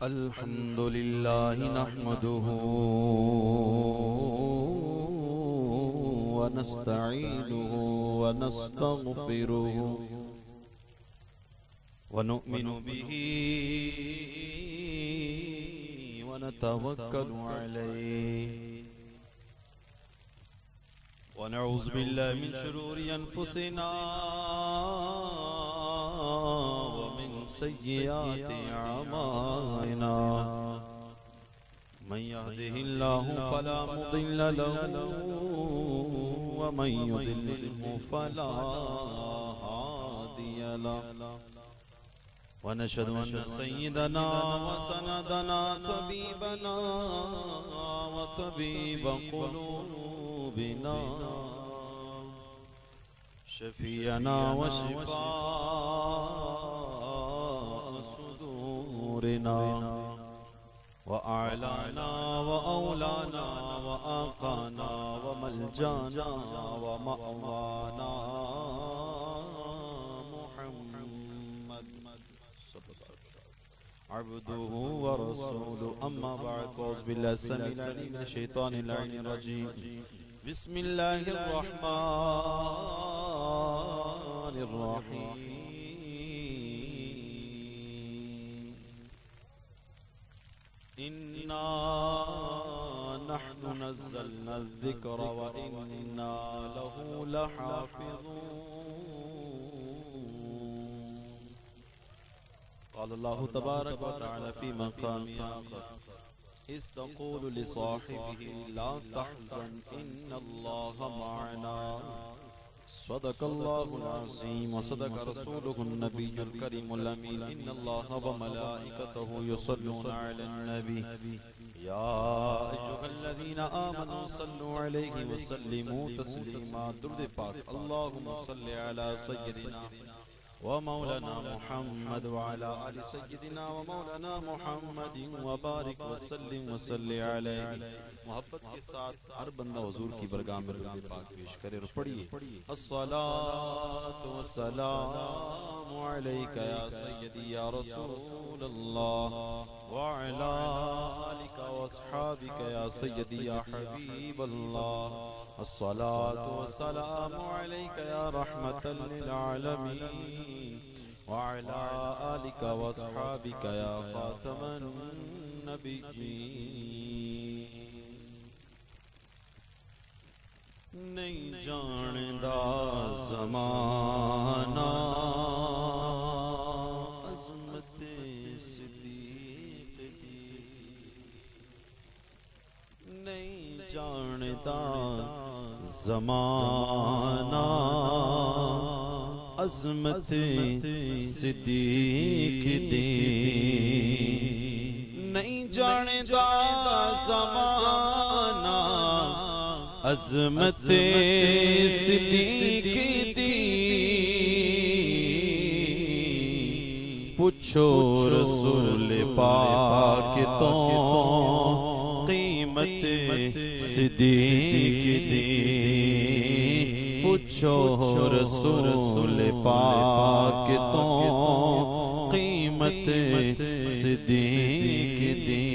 अल्हम्दुलिल्लाहि नहमदुहु व नस्तईनुहु व नस्तगफिरुहु व नु'मिनु बिही व नतवक्कलु अलैहि व नऊज़ु बिल्लाहि मिन शुरूरि अनफुसिना व मिन सय्यिआति अमालिना मन यहदिहिल्लाहु फला मुदिल्ल लहु व मन युद्लिल्हु फला हादिय लहु व नशहदु अन्न सय्यिदना व सनदना तबीबना व तबीब क़ुलूबिना शफीअना व शिफा सुदूरिना व आलाना व औलाना व आकाना व मलजाना व मअवाना अब्दुहु व रसूलुहु अम्मा बअद औज़ु बिल्लाहि समीउल अलीम मिनश शैतानिर रजीम बिस्मिल्लाहिर रहमानिर रहीम इन्ना नहनु नज़्ज़लना ज़िक्र व इन्ना लहु लहाफ़िज़ून क़ाल अल्लाहु तबारक व तआला फ़ी मक़ामि आख़र इज़ तक़ूलु लिसाहिबिही ला तहज़न इन्नल्लाहा मअना सदक़ल्लाहुल अज़ीम व सदक़ रसूलुहुन नबियुल करीमुल अमीन इन्नल्लाहा व मलाइकतहु युसल्लूना अलन नबी या अय्युहल्लज़ीना आमनू सल्लु अलैहि व सल्लिमू तस्लीमा दुरूद पाक अल्लाहुम्मा सल्लि अला सय्यिदिना व मौलाना मुहम्मद व अला आलि सय्यिदिना व मौलाना मुहम्मदिन व बारिक व सल्लिम व सल्लि अलैहि। मोहब्बत के साथ हर बंदा हुजूर की बरगाह में दुरूद पाक पेश करे और पढ़िए अस्सलातु वस्सलामु अलैका या सय्यदी या रसूल अल्लाह व अला आलिका व अस्हाबिका या सय्यदी या हबीब अल्लाह अस्सलातु वस्सलामु अलैका या रहमतल लिल आलमीन व अला आलिका व अस्हाबिका या खातमन नबिय्यीन। नहीं जानदा ज़माना अज़मत सिद्दीक़ दी नहीं जानदा ज़माना अज़मत सिद्दीक़ दी नहीं जानदा ज़माना अज़मत सिद्दीक़ दी पूछो रसूल पाक तो कीमत सिद्दीक़ दी पूछो रसूल पाक तो कीमत सिद्दीक़ दी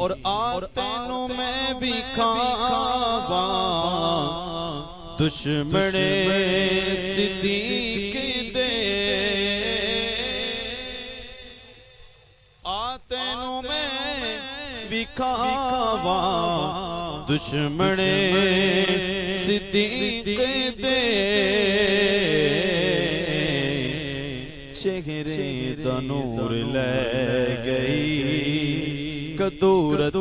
और आतेनु मैं भी खावा दुश्मने सिद्दीक़ दे आतेनु मैं भी खावा दुश्मने सिद्दीक़ दे चेहरे दा नूर ले गई कदूरत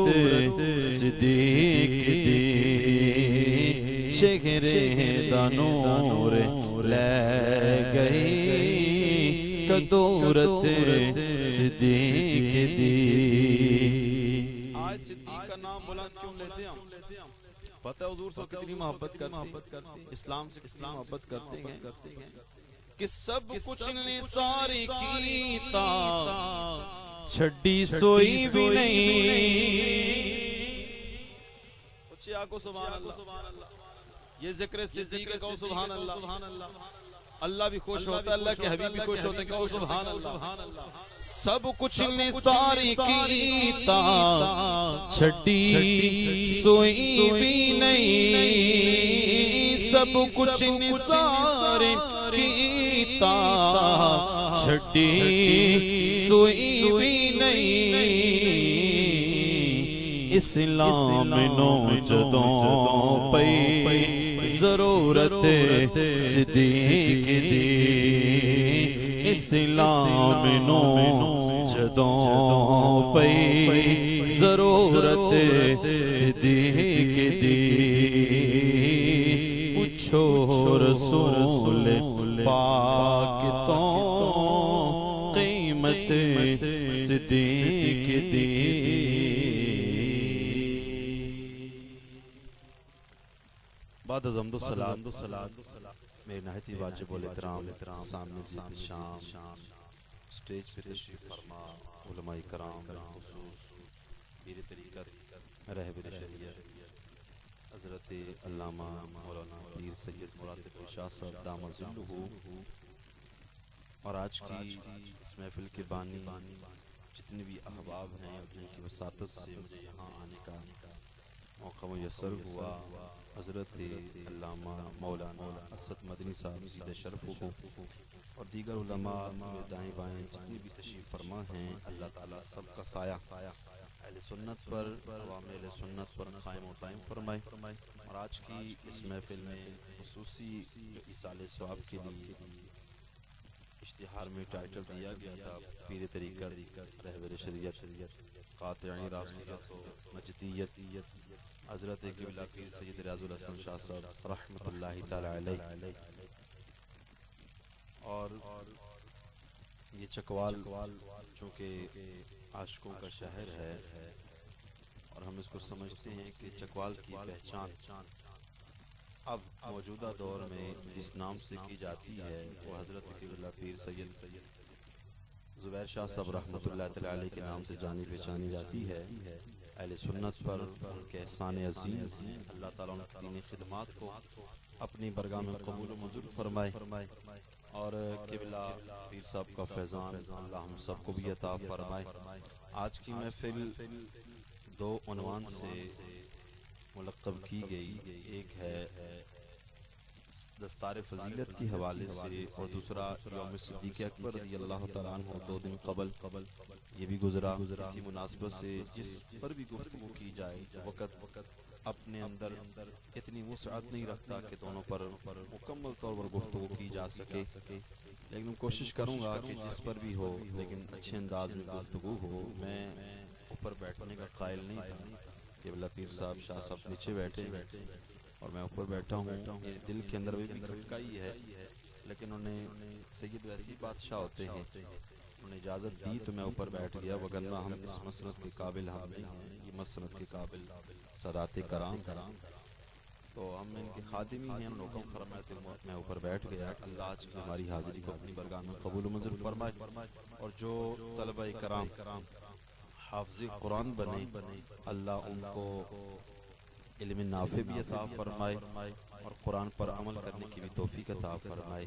सिद्दीक़ दी चेहरे दा नूर ले गई कदूरत सिद्दीक़ दी। आज सिद्दीक़ का नाम बुलंद क्यों लेते हम? पता है हुजूर से कितनी मोहब्बत करते हैं, इस्लाम से कितनी मोहब्बत करते हैं कि सब कुछ ने सारी कीता छड़ी सोई भी नहीं। को सुभान अल्लाह, ये जिक्र सिद्दीक़ को सुभान अल्लाह। अल्लाह भी खुश होता है, अल्लाह के हबीब भी खुश होते हैं। कहो सुभान अल्लाह। सब कुछ निसारी कीता छड़ी सोई भी नहीं, सब कुछ निसारे कीता छड़ी सोई भी नहीं। इस्लाम नो जदों पई जरूरत सिद्दीक दी, इस्लाम नो जदों पई जरूरत सिद्दीक दी। पूछो रसूल पाक तो कीमत सिद्दीक दी। बाद हम्दो सलात मेरे नहायती वाजिबुल एहतराम सामने शाम स्टेज पे तशरीफ फरमा उलमाए कराम खुसूस पीर तरीक़त रहबर शरीयत हज़रत अल्लामा मौलाना पीर सैयद मुराद शाह साहब दामद ज़िल्लुहु और आज की इस महफिल के बानी जितने भी अहबाब हैं उनकी वसातत से मुझे यहाँ आने का मौका मुयस्सर हुआ। हज़रत अल्लामा मौलाना असद मदनी साहब सीधे शरफ हो और दीगर उलमा दाएँ बाएँ जितनी भी तशरीफ़ फरमा हैं, अल्लाह ताला सबका साया अहले सुन्नत पर अवाम अहले सुन्नत पर कायम और दायम फरमाए। और आज की इस महफिल में खुसूसी इसाले सवाब के लिए इश्तिहार में टाइटल दिया गया था पीर तरीक़त रहबर शरीयत क़ातिई रासियत मजदियत हज़रत क़िबला पीर सैयद रियाज़ुल हसन शाह साहब रहमतुल्लाहि तआला अलैह। और ये चकवाल चूँकि आशिकों का शहर है और हम इसको समझते हैं कि चकवाल की पहचान अब मौजूदा दौर में जिस नाम से की जाती है वो हज़रत क़िबला पीर सैयद ज़ुबैर शाह साहब रहमतुल्लाहि तआला अलैह के नाम से जानी पहचानी जाती है। अहले सुन्नत पर उनके एहसान अज़ीम अल्लाह ताला उनकी दीनी खिदमात को अपनी बरगाह में कबूल व मंजूर फरमाए और क़िबला पीर साहब का फैज़ान अल्लाह हम सबको भी अता फरमाए। आज की महफिल दो उन्वान से मुलक़्क़ब की गई, एक है दस्तार फ़ज़ीलत के हवाले से और दूसरा यौम सिद्दीक़ अकबर रज़ियल्लाहु तआला अन्हु 2 दिन कबल ये भी गुजरा। इसी मुनासिबत से जिस पर भी गुफ्तगू की जाए वक़्त अपने अंदर इतनी वुसअत नहीं रखता कि दोनों पर मुकम्मल तौर पर गुफ्तगू की जा सके, लेकिन कोशिश करूँगा कि जिस पर भी हो लेकिन अच्छे अंदाज में गुफ्तगू हो। मैं ऊपर बैठने का कायल नहीं था, क़िबला पीर साहब शाह साहब नीचे बैठे और मैं ऊपर बैठा हूँ। ये दिल के अंदर भी खटकाई है, लेकिन उन्हें सैयद वैसी बादशाह होते हैं, उन्हें इजाज़त दी तो मैं ऊपर बैठ गया, वगरना हम इस मसनद के काबिल हम नहीं हैं, ये मसनद के काबिल सदात कराम तो हम इनके खादिम ही हैं। उन हुक्म फरमाए तो मैं ऊपर बैठ गया। अल्लाह आज की हमारी हाज़िरी को अपनी बरगाह में कबूल मंजूर फरमाए और जो तलबा कराम हाफ़िज़ कुरान बने अल्लाह उनको इल्म नाफ़े भी अता फरमाए और कुरान पर अमल करने की भी तौफ़ीक़ अता फरमाए।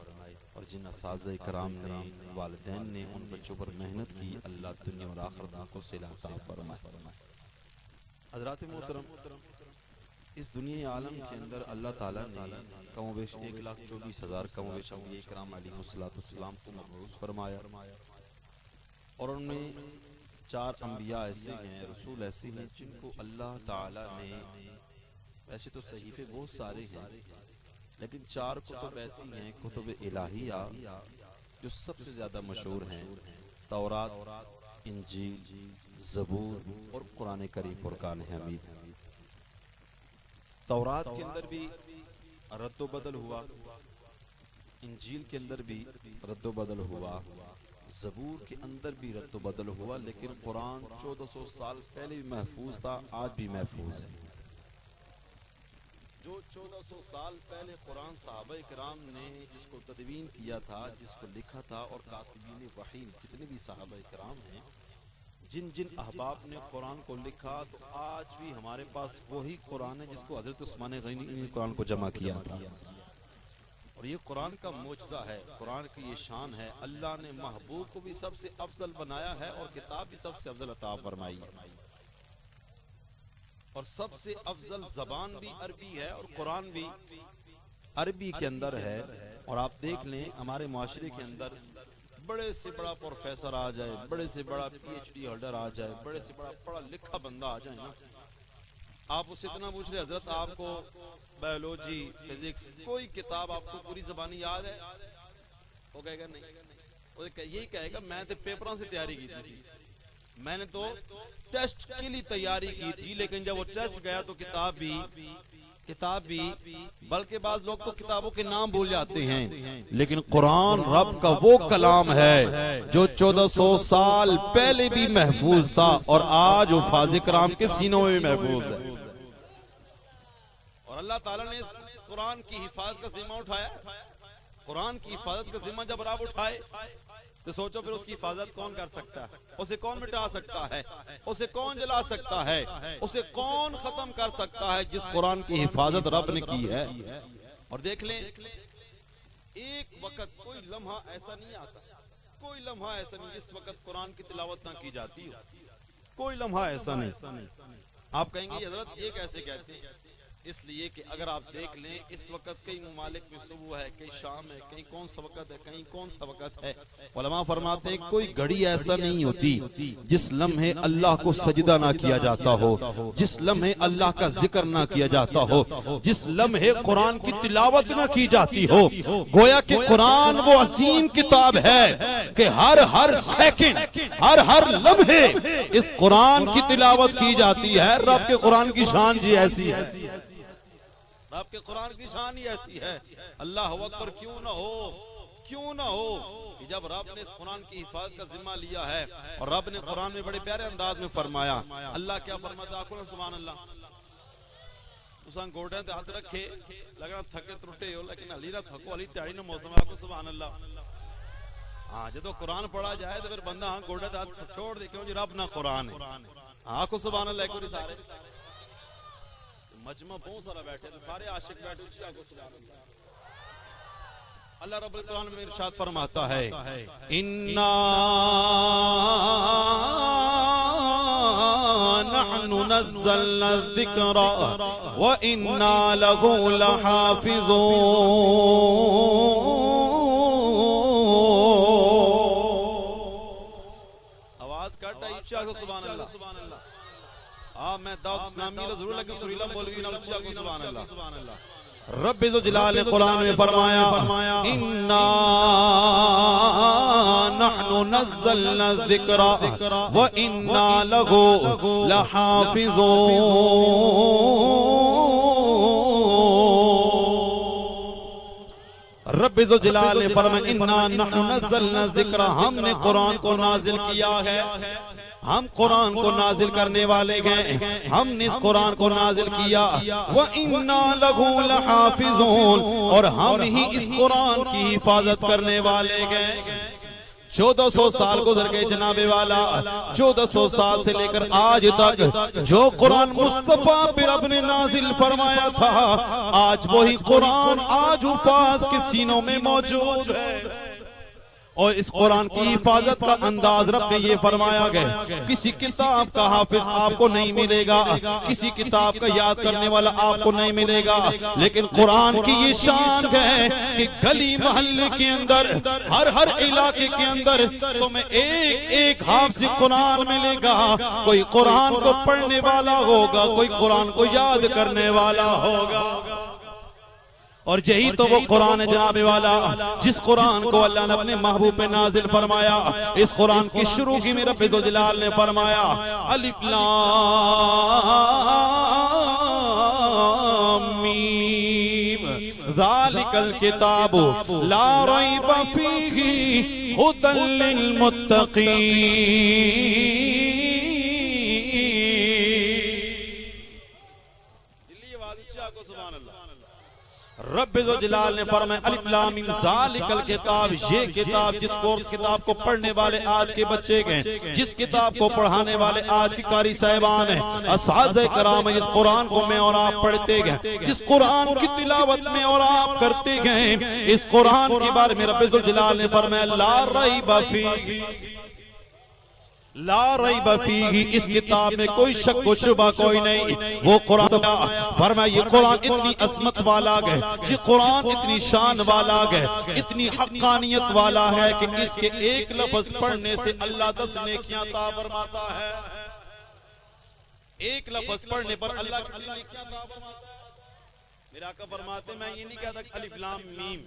और जिन असातिज़ा कराम ने वालिदैन ने उन बच्चों पर मेहनत की अल्लाह दुनिया और आखिरत को सिला अता फरमाए। हज़रात मोहतरम, इस दुनिया आलम के अंदर अल्लाह ताला ने कमोबेश 1,24,000 कमोबेश अंबिया किराम अलैहिस्सलाम को मबऊस फरमाया और उनमें 4 अंबिया ऐसे हैं, रसूल ऐसे हैं जिनको अल्लाह ताला ने, वैसे तो सहीफे बहुत सारे हैं लेकिन 4 कुतुब ऐसी हैं कुतुब इलाहिया जो सबसे ज़्यादा मशहूर हैं, तौरात, इंजील, ज़बूर और कुरान करीम फुरकान हमीद। तौरात के अंदर भी रद्दो बदल हुआ, इंजील के अंदर भी रद्दो बदल हुआ, ज़बूर के अंदर भी रद्दो बदल हुआ, लेकिन कुरान 1400 साल पहले भी महफूज था, आज भी महफूज है। जो 1400 साल पहले कुरान सहाबा किराम ने जिसको तदवीन किया था, जिसको लिखा था, और कातिबीन वही जितने भी सहाबा किराम हैं, जिन जिन अहबाब ने कुरान को लिखा, तो आज भी हमारे पास वही कुरान है जिसको हज़रत उस्मान गनी ने कुरान को जमा किया था। और और ये कुरान का मोजज़ा है, कुरान की ये शान है। अल्लाह ने महबूब को भी सबसे अफजल बनाया है और किताब भी सबसे अफजल अता फरमाई है, और सबसे अफजल जबान भी अरबी है और कुरान भी अरबी के अंदर है। और आप देख लें हमारे माशरे के अंदर बड़े से बड़ा प्रोफेसर आ जाए, बड़े से बड़ा PhD होल्डर आ जाए, बड़े से बड़ा पढ़ा लिखा बंदा आ जाए ना, आप उससे इतना पूछ रहे हजरत आपको बायोलॉजी फिजिक्स कोई किताब आपको पूरी ज़बानी याद है, वो कहेगा नहीं। वो यही कहेगा मैं तो पेपरों से तैयारी की थी, मैंने तो टेस्ट के लिए तैयारी की थी, लेकिन जब वो टेस्ट गया तो किताब भी बल्कि बाज़ लोग तो किताबों के नाम भूल जाते हैं, लेकिन कुरान रब का वो कलाम है जो 1400 साल पहले भी महफूज था और आज वो फाज़ कराम के सीनों में भी महफूज है। और अल्लाह ताला ने इस कुरान की हिफाजत का जिम्मा उठाया। कुरान की हिफाजत का जिम्मा जब रब उठाए तो सोचो फिर उसकी हिफाजत कौन कर सकता है, उसे कौन मिटा सकता है, उसे कौन जला सकता है, उसे कौन खत्म कर सकता है जिस कुरान की हिफाजत रब ने की है। और देख लें एक वक्त कोई लम्हा ऐसा नहीं आता, कोई लम्हा ऐसा नहीं जिस वक्त कुरान की तिलावत ना की जाती हो, कोई लम्हा ऐसा नहीं। आप कहेंगे हजरत ये कैसे कहते हैं, इसलिए कि अगर आप देख लें इस वक्त कई ममालिक में सुबह है, कहीं शाम है, कहीं कौन सा वक्त है, कहीं कौन सा वक्त है। उलमा फरमाते हैं कोई घड़ी ऐसा नहीं होती जिस लम्हे अल्लाह को सजदा ना किया जाता हो, जिस लम्हे अल्लाह का जिक्र ना किया जाता हो, जिस लम्हे कुरान की तिलावत ना की जाती हो। गोया कि कुरान वो अजीम किताब है कि हर सेकंड हर लम्हे इस कुरान की तिलावत की जाती है। रब के कुरान की शान जी ऐसी है, आपके कुरान की शान ही ऐसी है। अल्लाह अकबर क्यों ना हो कि जब रब ने इस कुरान की हिफाजत का जिम्मा लिया है और रब ने कुरान में बड़े प्यारे अंदाज में फरमाया। अल्लाह क्या फरमाता है, सुभान अल्लाह। तुसां गोडे ते हाथ रखे लगना थके त्रुटे हो, लेकिन अली ना थको, अली त्याड़ी ना मौसम है, आखो सुभान अल्लाह। हाँ जो कुरान पढ़ा जाए तो फिर बंदा गोडे ते हाथ छोड़ दे, क्यों जी रब ना कुरान है। आखो सुभान अल्लाह। एक सारे मजमा बहुत सारा बैठे तो सारे आशिक बैठे, अल्लाह रब्बुल कुरान में इरशाद फरमाता है इन्ना नहनु नज़्ज़लना ज़िक्रा व इन्ना लहू लहाफ़िज़ून। आवाज कट आई, सुभान अल्लाह। मैं दाऊद नामी जरूर लेकिन सुरीला मौलवी ना अच्छा को सुभान अल्लाह। रब्बे जो जलाल ने कुरान में फरमाया इन्ना नहनु नज़्ज़लना ज़िक्रा व इन्ना लहू लहाफ़िज़ून। रब्बे जो जलाल ने फरमाया इन्ना नहनु नज़्ज़लना ज़िक्रा, हमने कुरान को नाजिल किया है, हम कुरान को नाजिल करने वाले हैं, हमने इस कुरान को नाजिल किया। व इन्ना लहू लहाफ़िज़ून, और हम ही इस कुरान की हिफाजत करने वाले हैं। 1400 साल गुजर गए जनाबे वाला, 1400 साल से लेकर आज तक जो कुरान मुस्तफा पे रब ने नाजिल फरमाया था, आज वही कुरान आज हुफाज के सीनों में मौजूद है। और इस कुरान की हिफाजत का अंदाज रब ने ये फरमाया गया, किसी किताब का हाफिज आपको नहीं मिलेगा, किसी किताब का याद करने वाला आपको नहीं मिलेगा, लेकिन कुरान की ये शान है कि गली मोहल्ले के अंदर हर इलाके के अंदर तुम्हें एक हाफिज कुरान मिलेगा। कोई कुरान को पढ़ने वाला होगा, कोई कुरान को याद करने वाला होगा। और यही तो वो कुरान है जनाबे वाला, जिस कुरान को अल्लाह ने अपने महबूब पे नाजिल फरमाया। इस कुरान की शुरू की में रब्बे ज़ो जलाल ने फरमाया अलिफ लाम मीम ज़ालिकल किताबु ला रैब फीही हुदल लिल मुत्तक़ीन। रब्बे ज़ो जलाल ने फरमाया अलिफ लाम मीम ज़ालिकल किताब, ये किताब जिसको किताब को पढ़ने वाले आज के बच्चे गए, जिस किताब को पढ़ाने वाले आज के कारी साहिबान हैं, असाज़े कराम, जिस कुरान को मैं और आप पढ़ते गए, जिस कुरान की तिलावत में और आप करते गए, इस कुरान के बारे में रब्बे ज़ो जलाल ने फरमाया ला रैब फीही, ला रैब फीही, इस किताब में कोई शक व शुबा कोई नहीं। वो कुरान फरमाया ये कुरान इतनी असमत वाला है, ये कुरान इतनी शान वाला है, इतनी हक्कानियत वाला है कि इसके एक लफ्ज पढ़ने से अल्लाह 10 नेकियां अता फरमाता है। एक लफ्ज पढ़ने पर अल्लाह कितनी नेकियां अता फरमाता है। मेरा आका फरमाते मैं ये नहीं कहता अलिफ लाम मीम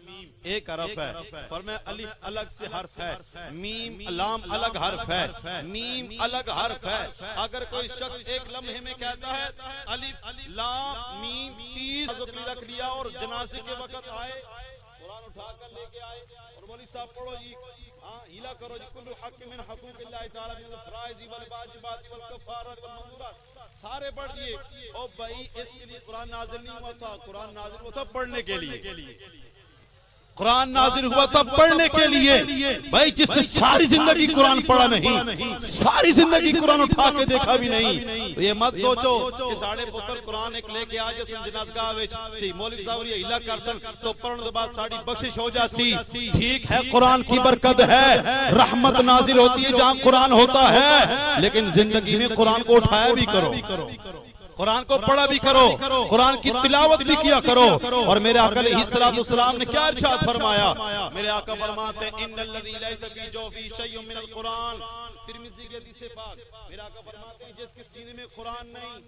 एक हरफ है, पर मैं अलिफ अलग से हर्फ है, मीम लाम अलग हर्फ है, मीम अलग हर्फ है। अगर कोई शख्स एक लम्हे में कहता है अलिफ लाम मीम 30 रख लिया और जनाजे के वक्त आए, कुरान उठाकर लेके आए और मौलवी साहब पढ़ो जी, हाँ हिला करो जी, कुल्लु हक़ मिन हुक़ूक़िल्लाहि तआला मिनल फ़राइज़ वल वाजिबात वल कफ़ारात वल मंज़ूरात, सारे पढ़ दिए। ओ भाई इसके लिए कुरान नाज़िल नहीं हुआ था, कुरान नाज़िल हुआ था पढ़ने के लिए, कुरान नाज़िल हुआ था पढ़ने के लिए। भाई जिसने सारी जिंदगी कुरान पढ़ा नहीं, सारी जिंदगी कुरान उठा के देखा भी नहीं, तो ये मत सोचो कि साढ़े पुत्र कुरान एक लेके आ जाए जनाज़गाह विच ते मौलवी साहब ये हिला कर सन तो पढ़ने के बाद साड़ी बख्शिश हो जाती। ठीक है, कुरान की बरकत है, रहमत नाजिल होती है जहां कुरान होता है, लेकिन जिंदगी में कुरान को उठाया भी करो, कुरान को पढ़ा भी करो, कुरान की तिलावत भी किया करो। और मेरे आका अलैहिस्सलाम ने क्या इरशाद फरमाया, मेरे आका फरमाते हैं इन्नल्लज़ी लैसा फी जौफी शय्उम मिनल कुरान, तिरमिज़ी की हदीस से पाक, मेरे आका फरमाते हैं जिसके सीने में कुरान नहीं,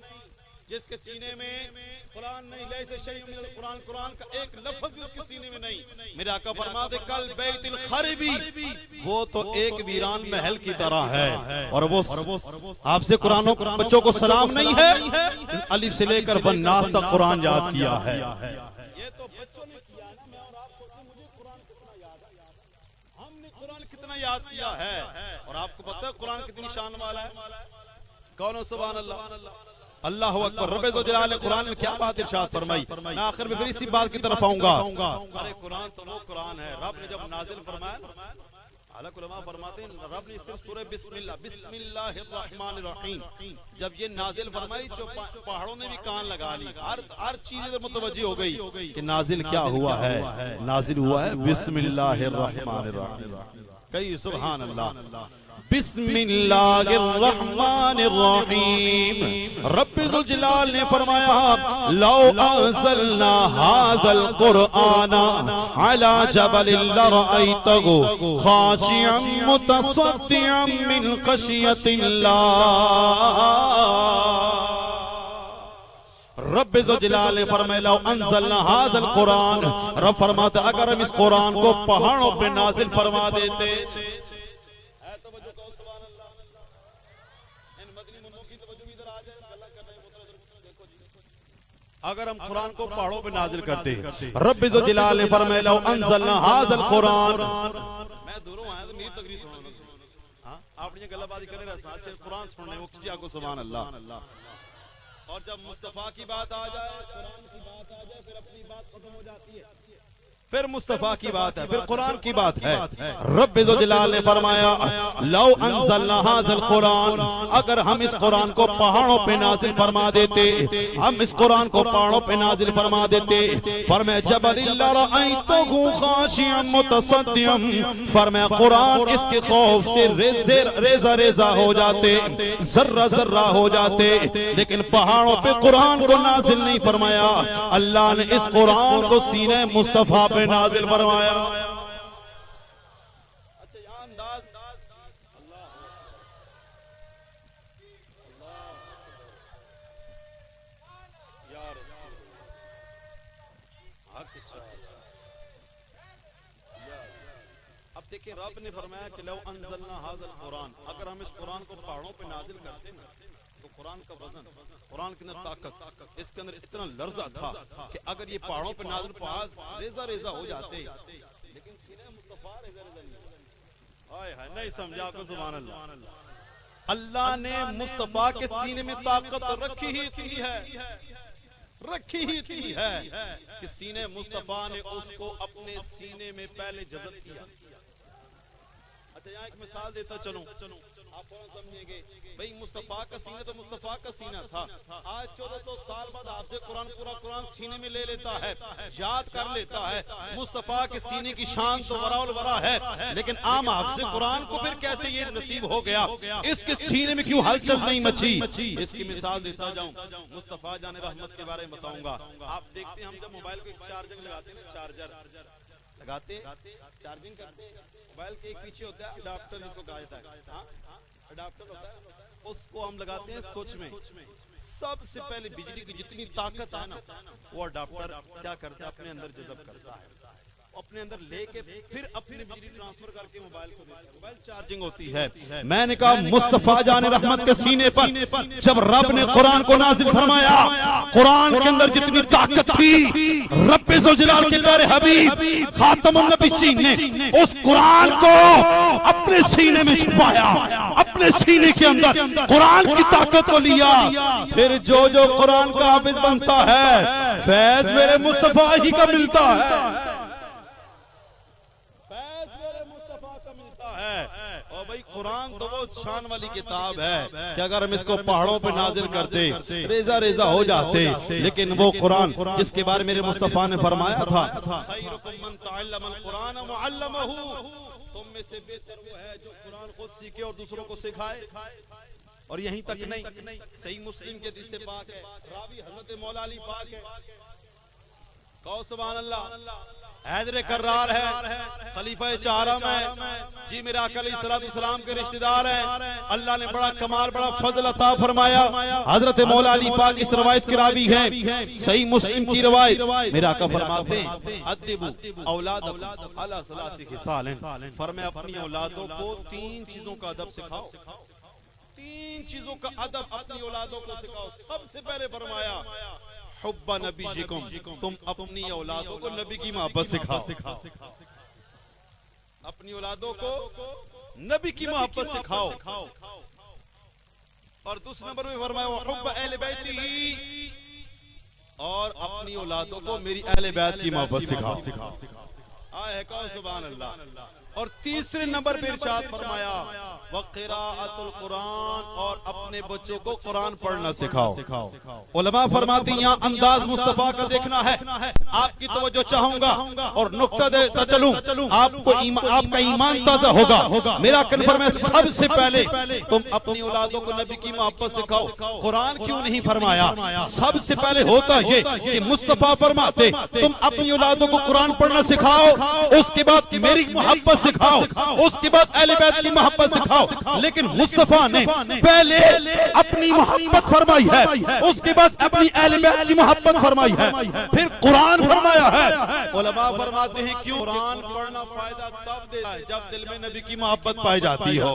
जिसके सीने में कुरान नहीं, लैसा शय्उम मिनल कुरान, कुरान का एक लफ्ज भी उसके सीने में नहीं, मेरे आका फरमाते कल बैतिल खरबी, वो तो एक वीरान महल की तरह है। और वो आपसे कुरान बच्चों को सलाम नहीं है, अलिफ से लेकर बन्नास तक कुरान याद किया है। ये तो बच्चों ने किया ना, मैं और आप सोचते मुझे कुरान कितना याद है, हमने कुरान कितना याद किया है। और आपको पता है कुरान कितनी शान वाला है, कौन सुभान अल्लाह, अल्लाह हू अकबर। रब्बे ज़ो जलाल ने कुरान में क्या बात इरशाद फरमाई, मैं आखिर में फिर इसी बात की तरफ आऊंगा। अरे कुरान तो वो कुरान है, रब ने जब नाजिल फरमाया, अलग उलमा फरमाते हैं रब ने सिर्फ सूरह बिस्मिल्लाहिर्रहमानिर्रहीम जब ये नाजिल फरमाई, जो पहाड़ों ने भी कान लगा ली, हर चीज इधर मुतवज्जी हो गई कि नाजिल क्या हुआ है, नाजिल हुआ है बिस्मिल्लाहिर्रहमानिर्रहीम। कई सुभान अल्लाह, बिस्मिल्लाहिर्रहमानिर्रहीम। रब्बे ज़ुल जलाल ने फरमाया लौ अंज़लना हाज़ल कुरआना अला जबलिन लरअयतहु खाशिअन मुतसद्दिअन मिन खशियतिल्लाह। रब्बे ज़ुल जलाल ने फरमाया लौ अंज़लना हाज़ल कुरान, रब फरमाता अगर हम इस कुरान को पहाड़ों पे नाज़िल फरमा देते, अगर हम कुरान को पहाड़ों पे नाजिल करते, रब्बे ज़ुल जलाल ने फरमाया लौ अंज़लना हाज़ल कुरान, मैं दूरों आया तो मेरी तकरीर सुनो, हां आप ये गलबाजी कर रहे हैं, से कुरान सुनने वो कीजिए आपको सुभान अल्लाह। और जब मुस्तफा की बात आ जाए, कुरान की बात आ जाए, फिर अपनी बात खत्म हो जाती है, फिर मुस्तफा की बात है, फिर कुरान की बात है। रब्बे ज़ुल जलाल ने फरमाया लौ अंज़लना हाज़ल कुरान, अगर हम इस कुरान को पहाड़ों पे नाजिल फरमा देते, हम इस कुरान को पहाड़ों पे नाजिल फरमा देते, फरमाया जबलिन लरअयतहु खाशिअन मुतसद्दिअन, फरमाया कुरान इसके खौफ से रेज़ा रेज़ा हो जाते, जर्रा जर्रा हो जाते, लेकिन पहाड़ों पे कुरान को नाजिल नहीं फरमाया, अल्लाह ने इस कुरान को सीने मुस्तफा पे नाजिल फरमाया। अच्छा यहाँ अंदाज, अब देखिए रब ने फरमाया कि लौ अंज़लना हाज़ल कुरान, अगर हम इस कुरान को पहाड़ों पे नाजिल करते ना, तो कुरान का वजन, कुरान के अंदर ताकत, इसके अंदर इतना लर्जा था कि अगर ये पहाड़ों पे नाज़िल रेज़ा रेज़ा हो जाते, लेकिन सीने मुस्तफा रेज़ा रेज़ा नहीं, हाय हाय नहीं समझा आपको सुभान अल्लाह। अल्लाह ने मुस्तफा के सीने में ताकत रखी ही है, रखी ही इतनी है कि सीने मुस्तफा ने उसको अपने सीने में पहले जज़ब किया। अच्छा यहाँ एक मिसाल देता चलूं, आप कौन समझेंगे भाई, मुस्तफा का सीना तो मुस्तफा का सीना था। आज 1400 साल बाद आपसे कुरान, पूरा कुरान सीने में ले लेता है, याद कर लेता है। मुस्तफा के सीने की शान तो वराउल वरा है, लेकिन आम आपसे कुरान को फिर कैसे ये नसीब हो गया? इसके सीने में क्यों हलचल नहीं मची? इसकी मिसाल देता जाऊं, मुस्तफा जाने रहमत के बारे में बताऊंगा। आप देखते हैं हम जब मोबाइल को चार्जिंग लगाते हैं, चार्जर लगाते चार्जिंग करते हैं, मोबाइल के एक पीछे होता है अडाप्टर, जिसको कहा जाता है, अडाप्टर होता है, उसको हम लगाते हैं स्विच में। सबसे पहले बिजली की जितनी ताकत है ना, वो अडाप्टर क्या करता है, अपने अंदर जज़ब करता है, अपने अंदर लेके फिर अपनी बिजली ट्रांसफर करके मोबाइल को देता है, मोबाइल चार्जिंग होती है। मैंने कहा मुस्तफा जाने रहमत के सीने पर जब रब ने कुरान को नाजिल फरमाया, कुरान के अंदर जितनी ताकत थी, रब्बे ज़ुल जलाल के प्यारे हबीब खातमुन नबिय्यीन ने उस कुरान को अपने सीने में छुपाया, अपने सीने के अंदर कुरान की ताकत को लिया। फिर जो जो कुरान का हाफिज बनता है, फैज मेरे मुस्तफा ही का मिलता है, और भाई कुरान तो वो शान वाली किताब है कि अगर हम इसको पहाड़ों पे नाजिल करते रेजा रेजा हो जाते, लेकिन वो कुरान जिसके बारे मेरे मुस्तफा ने फरमाया था, तुम में से बेहतर वो है जो कुरान खुद सीखे और दूसरों को सिखाए। और यहीं तक नहीं, सही मुस्लिम के हदीस पाक है, रावी हजरत मौला अली पाक है, कहो सुभान अल्लाह। हैदर कर्रार है, खलीफा चारम है जी, मेरे आका अलैहिस्सलाम के रिश्तेदार हैं। अल्लाह ने बड़ा कमाल, बड़ा फजल अता फरमाया। हजरत मौला अली पाक इस रवायत के रावी हैं, सही मुस्लिम की रवायत। मेरे आका फरमाते हैं अद्दिबु औलादकुम अला सलासी खिसालिन, फरमाया अपनी औलादों को 3 चीजों का अदब सिखाओ, 3 चीजों का अदब अपनी औलादों को सिखाओ। सबसे पहले फरमाया हुब्बा नबीजिकुम, तुम अपनी औलादों को नबी की मोहब्बत सिखाओ, अपनी औलादों को नबी की मोहब्बत सिखाओ। और दूसरे नंबर में फरमाया हुब्बा अहले बैती, और अपनी औलादों को मेरी अहले बैत की मोहब्बत सिखाओ। आए कहो सुभान अल्लाह। और तीसरे नंबर पर इरशाद फरमाया वक़िराअतुल कुरान, और अपने बच्चों को कुरान पढ़ना सिखाओ। उलमा फरमाती हैं यहाँ अंदाज मुस्तफा का देखना है। आपकी तवज्जो चाहूंगा और नुक्ता देता चलूं, आपको आपका ईमान ताजा होगा। मेरा कन्फर्म में सबसे पहले तुम अपनी औलादों को नबी की मोहब्बत सिखाओ। कुरान क्यों नहीं फरमाया? सबसे पहले होता ये कि मुस्तफा फरमाते तुम अपनी औलादों को कुरान पढ़ना सिखाओ, उसके बाद मेरी मोहब्बत सिखाओ, उसके बाद अहले बैत की मोहब्बत सिखाओ। लेकिन मुस्तफा ने पहले अपनी मोहब्बत फरमाई है, उसके बाद अपनी अहले बैत की मोहब्बत फरमाई है, फिर कुरान फरमाया है। उलमा फरमाते हैं क्यों? कुरान पढ़ना फायदा तब देता है जब दिल में नबी की मोहब्बत पाई जाती हो।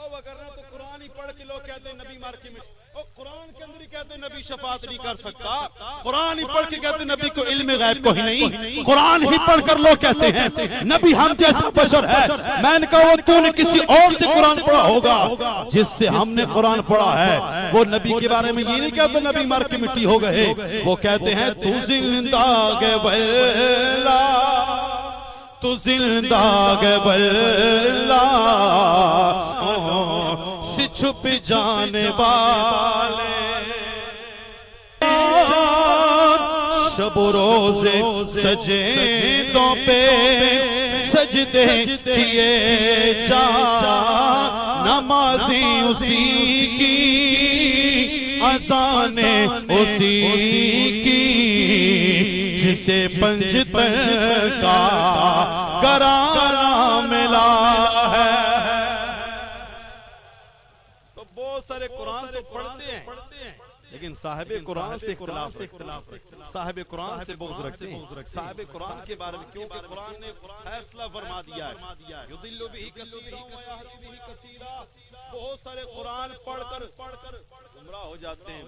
वरना तो कुरान ही पढ़ के लोग कहते हैं नबी मार के मिट, और कुरान के अंदर ही कहते हैं नबी शफात नहीं कर सकता। कुरान ही पढ़ के कहते हैं नबी को इल्म गैब को ही नहीं। कुरान ही पढ़कर लोग कहते हैं नबी हम जैसा बशर है। मैंने कहा वो तूने किसी और से कुरान पढ़ा होगा, जिससे हमने कुरान पढ़ा है वो नबी के बारे में ये नहीं कहते नबी मर के मिट्टी हो गए। वो कहते हैं तू जिंदा गबला, तू जिंदा गबला से छुप जाने वाले, शब रोज़े सजदों पे सजदे किए जा, नमाज़ी उसी की, अज़ाने उसी की, जिसे पंजतर का करारा मिला है। तो बहुत सारे कुरान तो पढ़ते हैं, लेकिन साहिब कुरान से इख्तिलाफ, साहिब कुरान से बुग़्ज़ रखते हैं। साहिब कुरान के बारे में क्योंकि कुरान ने फैसला फरमा दिया है, युदिल्लु बिही कसीरा व यहदी बिही कसीरा। बहुत सारे कुरान पढ़कर गुमराह हो जाते हैं।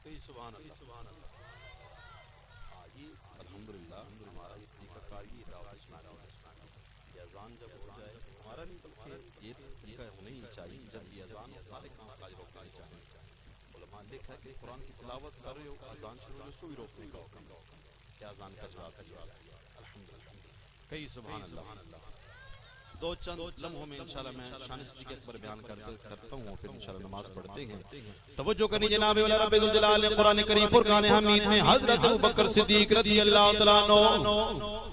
अल्हम्दुलिल्लाह हमारा ये तरीक़ाकार ये दावत इस्लाम है कि अज़ान जब हो जाए हमारा नहीं बल्कि ये तरीक़ा होना ही चाहिए जब ये अज़ान हो सारे काम काज रोकने चाहिए। उलमा लिखा है कि कुरान की तिलावत कर रहे हो अज़ान शुरू हो उसको भी रोकने का हुक्म क्या अज़ान का जवाब अल्हम्दुलिल्लाह कई सुभान अल्लाह। दो चंद लम्हों में इंशाल्लाह मैं शान सिद्दीक़ अकबर बयान करता हूँ फिर इंशाल्लाह नमाज पढ़ते हैं। तवज्जो करनी जनाब वाला रब्बुल जलाल ने कुरान करीम फुरकान हमीद में हजरत अबू बकर सिद्दीक रज़ियल्लाहु तआला अन्हु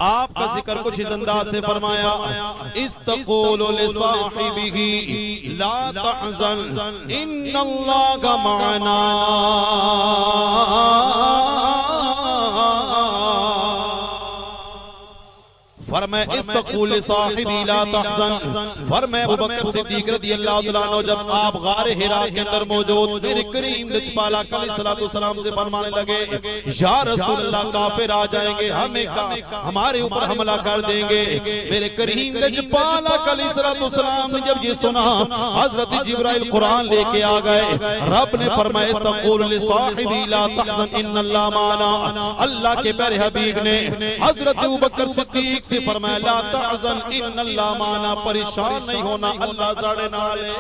आपका जिक्र कुछ इस अंदाज से फरमाया इस्तक़ूलु लिसाहिबिही ला तहज़न इन्नल्लाहा मअना। फरमाया इस्तक़ूलु साहिबी ला तहज़न। फरमाया अबू बकर सिद्दीक रज़ियल्लाहु तआला अन्हु जब आप गारे हिरा के अंदर मौजूद मेरे करीम लजपाला अलैहिस्सलाम से फरमाने लगे या रसूलल्लाह काफिर आ जाएंगे हमारे ऊपर हमला कर देंगे। मेरे करीम लजपाला अलैहिस्सलाम ने जब ये सुना हजरत जिब्राइल कुरान लेके आ गए। रब ने फरमाया इस्तक़ूलु लिसाहिबी ला तहज़न इन्नल्लाहा मअना। अल्लाह के प्यारे हबीब ने हजरत अबू बकर सिद्दीक से फरमाया ला तहज़न इन्नल्लाहा मअना। परेशान नहीं होना अल्लाह साढ़े नाल है,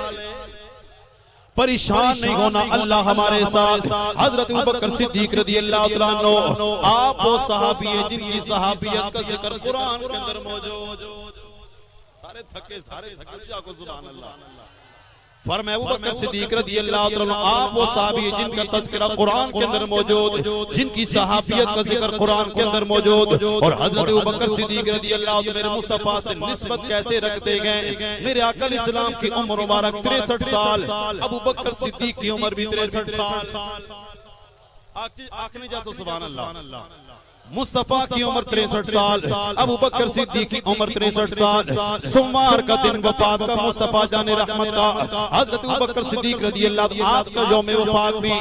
परेशान नहीं होना अल्लाह हमारे साथ। हजरत अबू बकर सिद्दीक रज़ियल्लाहु तआला अन्हु आप वो सहाबी हैं जिनकी सहाबियत का जिक्र कुरान के अंदर मौजूद। सारे थके को सुभान अल्लाह। फरमाया अबू बकर सिद्दीक रज़ियल्लाहु तआला अन्हु आप वो सहाबी हैं जिनका तज़किरा कुरान के अंदर मौजूद, जिनकी सहाबियत का जिक्र कुरान के अंदर मौजूद। और हजरत अबू बकर सिद्दीक रज़ियल्लाहु तआला मेरे मुस्तफा से निस्बत कैसे रखते गए। मेरे आका अलैहिस्सलाम की उम्र मुबारक 63 साल, अबू बकर सिद्दीक की उम्र भी 63 साल। आखने जैसा सुभान अल्लाह। मुस्तफा की उम्र 63 साल, अबू बकर सिद्दीक की उम्र 63 साल। सोमवार का दिन वफात का मुस्तफा जाने रहमत का हजरत अबू बकर सिद्दीक रज़ियल्लाहु तआला आज का यौम वफात भी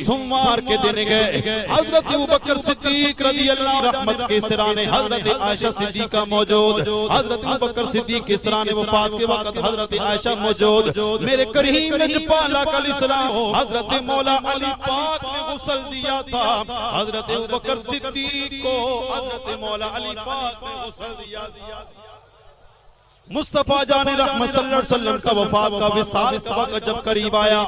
सोमवार के दिन गए। हजरत अबू बकर सिद्दीक रज़ियल्लाहु रहमत के सिराने हजरत आयशा सिद्दीका मौजूद। हजरत अबू बकर सिद्दीक के सिराने वफात के वक्त हजरत आयशा मौजूद। मेरे करीम लजपाला अलैहिस्सलाम हजरत मौला अली पाक ने गुस्ल दिया था। हजरत अबू बकर सिद्दीक को हजरत मौला अली पाक ने गुस्ल दिया। मुस्तफा जाने रहमत सल्लल्लाहु अलैहि वसल्लम का वफात का विसाल का वक्त जब करीब आया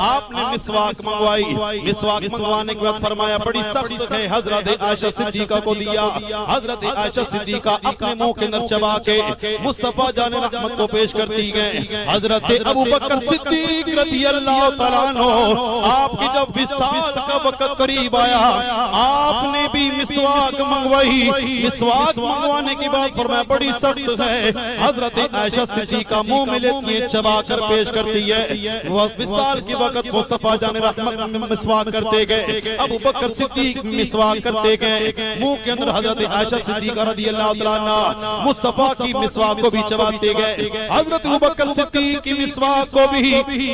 आपने मिसवाक मंगवाई। मिसवाक मंगवाने के बाद फरमाया बड़ी सख्त है। हजरत आयशा सिद्दीका को दिया। हजरत आयशा सिद्दीका अपने मुंह के अंदर चबा के मुस्तफा जाने रहमत को पेश करती गए। हजरत अबू बकर सिद्दीक रज़ियल्लाहु तआला अन्हु आपकी जब विसाल का वक्त करीब आया आपने भी मिसवाक मंगवाई। मिसवाक मंगवाने के बाद फरमाया बड़ी सख्त है। हजरत आयशा सिद्दीका मुंह में लेती है चबा कर पेश करती है। वह विसाल के वक्त मुस्तफा जाने रहमत में मिसवाक करते गए। अबू बकर सिद्दीक मिसवाक करते गए। मुंह के अंदर हजरत आयशा सिद्दीका रज़ियल्लाहु तआला अन्हा मुस्तफा की मिसवाक को भी चबाते गए। हजरत अबू बकर सिद्दीक की मिसवाक को भी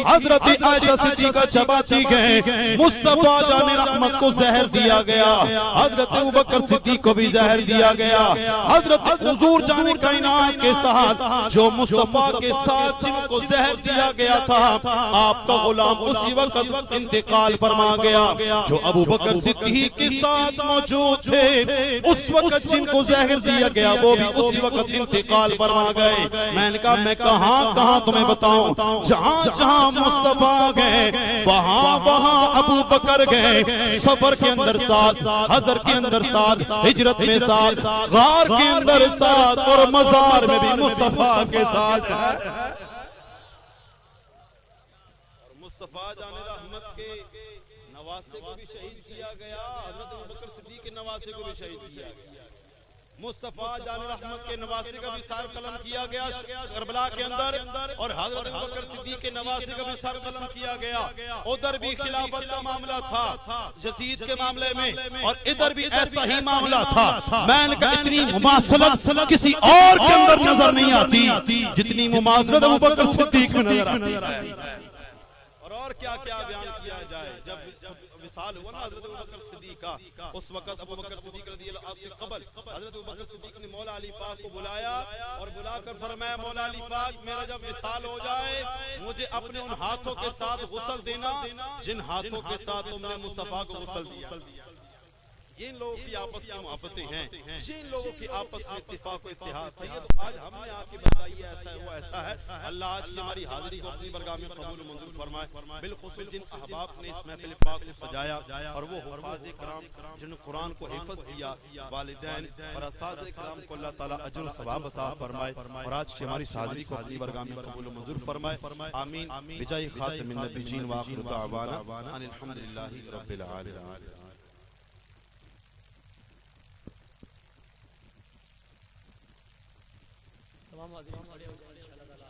हजरत आयशा सिद्दीका चबाती गए। मुस्तफा जाने रहमत को जहर दिया गया। हजरत अबू बकर सिद्दीक को भी जहर दिया गया। हजरत हुजूर जाने कायनात के साथ जो मुस्तफा के साथ जिनको जहर दिया गया था आपका गुलाम उसी वक्त इंतकाल फरमा गया। जो अबू बकर सिद्दीक के साथ मौजूद थे उस वक्त जिनको जहर दिया गया वो भी उसी वक्त इंतकाल फरमा गए। मैंने कहा मैं कहां कहां तुम्हें बताऊं, जहां जहां मुस्तफा गए वहां वहां अबू बकर गए। सफर के अंदर साथ, हजर के अंदर साथ, हिजरत में साथ, गार के अंदर साथ और मजार में भी मुस्तफा के साथ है। और मुस्तफा जाने रहमत के नवासे को भी शहीद किया गया। हजरत अबू बकर सिद्दीक के नवासे को भी शहीद किया गया। मुस्तफा जाने रहमत के नवासे का भी सर कलम किया गया करबला के अंदर। और हजरत अबू बकर सिद्दीक के नवासे का भी सर कलम किया गया। उधर भी खिलाफत का मामला था यजीद के मामले में और इधर भी ऐसा ही मामला था। मैंने कहा इतनी मुमासलत किसी और के अंदर नजर नहीं आती जितनी मुमासलत अबू बकर सिद्दीक में नजर आती है। और क्या क्या बयान किया जाए। जब विसाल हुआ ना हजरत अबू बकर सिद्दीक का, उस वक्त अबू बकर सिद्दीक रज़ियल्लाहु अन्हु से क़बल हजरत अबू बकर सिद्दीक ने मौला अली पाक को बुलाया और बुलाकर फरमाया, मौला अली पाक मेरा जब विसाल हो जाए मुझे अपने उन हाथों के साथ गुस्ल देना जिन हाथों के साथ तुमने मुस्तफा को गुस्ल दिया। जिन लोगों की आपस की मोहब्बतें हैं, जिन लोगों की आपस में इत्तेफाक और इत्तेहाद है, ये तो आज हमने आके बताइए ऐसा है वो ऐसा है। अल्लाह आज की हमारी हाजिरी को अपनी बरगाह में कबूल मंजूर फरमाए। बिलखुसूस जिन अहबाब ने इस महफिल पाक को सजाया और वो हुफ़ाज़ किराम जिन्होंने कुरान को हिफ़्ज़ किया, वालिदैन और असातिज़ा किराम को अल्लाह ताला अजर और सवाब अता फरमाए और आज की हमारी हाजिरी को अपनी बरगाह में कबूल मंजूर फरमाए। आमीन बिजाहि खातिमिन नबिय्यीन व आखिर दावाना अनिल हम्दुलिल्लाहि रब्बिल आलमीन। तमाम हाज़िरीन खड़े हो जाएं इंशाअल्लाह ताला।